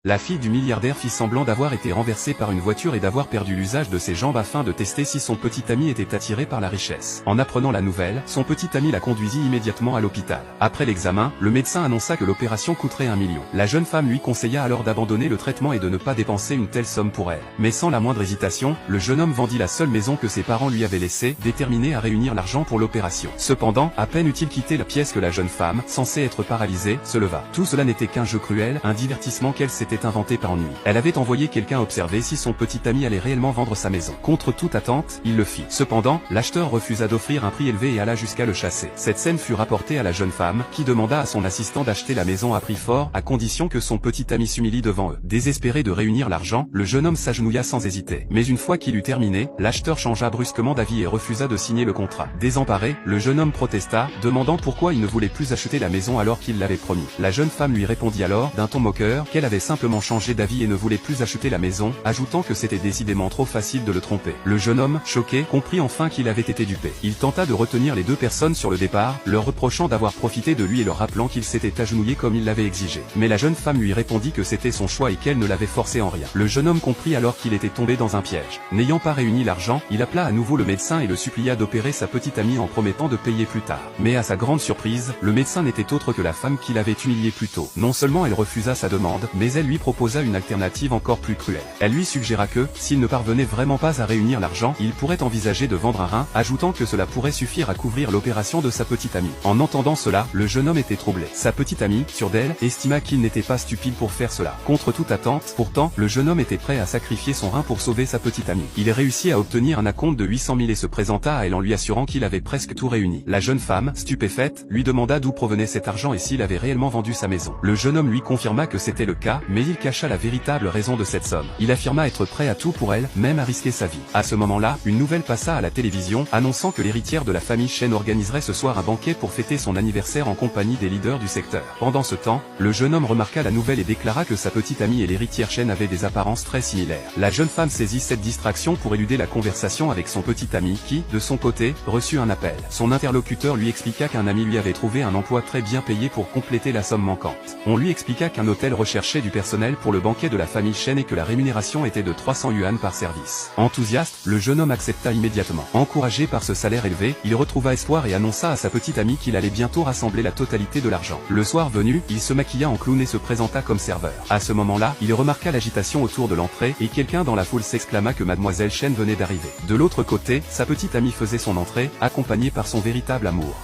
La fille du milliardaire fit semblant d'avoir été renversée par une voiture et d'avoir perdu l'usage de ses jambes afin de tester si son petit ami était attiré par la richesse. En apprenant la nouvelle, son petit ami la conduisit immédiatement à l'hôpital. Après l'examen, le médecin annonça que l'opération coûterait 1 million. La jeune femme lui conseilla alors d'abandonner le traitement et de ne pas dépenser une telle somme pour elle. Mais sans la moindre hésitation, le jeune homme vendit la seule maison que ses parents lui avaient laissée, déterminé à réunir l'argent pour l'opération. Cependant, à peine eut-il quitté la pièce que la jeune femme, censée être paralysée, se leva. Tout cela n'était qu'un jeu cruel, un divertissement qu'elle s'était inventé par ennui. Elle avait envoyé quelqu'un observer si son petit ami allait réellement vendre sa maison. Contre toute attente, il le fit. Cependant, l'acheteur refusa d'offrir un prix élevé et alla jusqu'à le chasser. Cette scène fut rapportée à la jeune femme, qui demanda à son assistant d'acheter la maison à prix fort, à condition que son petit ami s'humilie devant eux. Désespéré de réunir l'argent, le jeune homme s'agenouilla sans hésiter. Mais une fois qu'il eut terminé, l'acheteur changea brusquement d'avis et refusa de signer le contrat. Désemparé, le jeune homme protesta, demandant pourquoi il ne voulait plus acheter la maison alors qu'il l'avait promis. La jeune femme lui répondit alors, d'un ton moqueur, qu'elle avait simplement changé d'avis et ne voulait plus acheter la maison, ajoutant que c'était décidément trop facile de le tromper. Le jeune homme, choqué, comprit enfin qu'il avait été dupé. Il tenta de retenir les deux personnes sur le départ, leur reprochant d'avoir profité de lui et leur rappelant qu'il s'était agenouillé comme il l'avait exigé. Mais la jeune femme lui répondit que c'était son choix et qu'elle ne l'avait forcé en rien. Le jeune homme comprit alors qu'il était tombé dans un piège. N'ayant pas réuni l'argent, il appela à nouveau le médecin et le supplia d'opérer sa petite amie en promettant de payer plus tard. Mais à sa grande surprise, le médecin n'était autre que la femme qui l'avait humilié plus tôt. Non seulement elle refusa sa demande, mais elle lui proposa une alternative encore plus cruelle. Elle lui suggéra que, s'il ne parvenait vraiment pas à réunir l'argent, il pourrait envisager de vendre un rein, ajoutant que cela pourrait suffire à couvrir l'opération de sa petite amie. En entendant cela, le jeune homme était troublé. Sa petite amie, sûre d'elle, estima qu'il n'était pas stupide pour faire cela. Contre toute attente, pourtant, le jeune homme était prêt à sacrifier son rein pour sauver sa petite amie. Il réussit à obtenir un acompte de 800 000 et se présenta à elle en lui assurant qu'il avait presque tout réuni. La jeune femme, stupéfaite, lui demanda d'où provenait cet argent et s'il avait réellement vendu sa maison. Le jeune homme lui confirma que c'était le cas, mais il cacha la véritable raison de cette somme. Il affirma être prêt à tout pour elle, même à risquer sa vie. À ce moment-là, une nouvelle passa à la télévision, annonçant que l'héritière de la famille Chen organiserait ce soir un banquet pour fêter son anniversaire en compagnie des leaders du secteur. Pendant ce temps, le jeune homme remarqua la nouvelle et déclara que sa petite amie et l'héritière Chen avaient des apparences très similaires. La jeune femme saisit cette distraction pour éluder la conversation avec son petit ami qui, de son côté, reçut un appel. Son interlocuteur lui expliqua qu'un ami lui avait trouvé un emploi très bien payé pour compléter la somme manquante. On lui expliqua qu'un hôtel recherchait du personnel pour le banquet de la famille Chen et que la rémunération était de 300 yuan par service. Enthousiaste, le jeune homme accepta immédiatement. Encouragé par ce salaire élevé, il retrouva espoir et annonça à sa petite amie qu'il allait bientôt rassembler la totalité de l'argent. Le soir venu, il se maquilla en clown et se présenta comme serveur. À ce moment-là, il remarqua l'agitation autour de l'entrée et quelqu'un dans la foule s'exclama que mademoiselle Chen venait d'arriver. De l'autre côté, sa petite amie faisait son entrée, accompagnée par son véritable amour.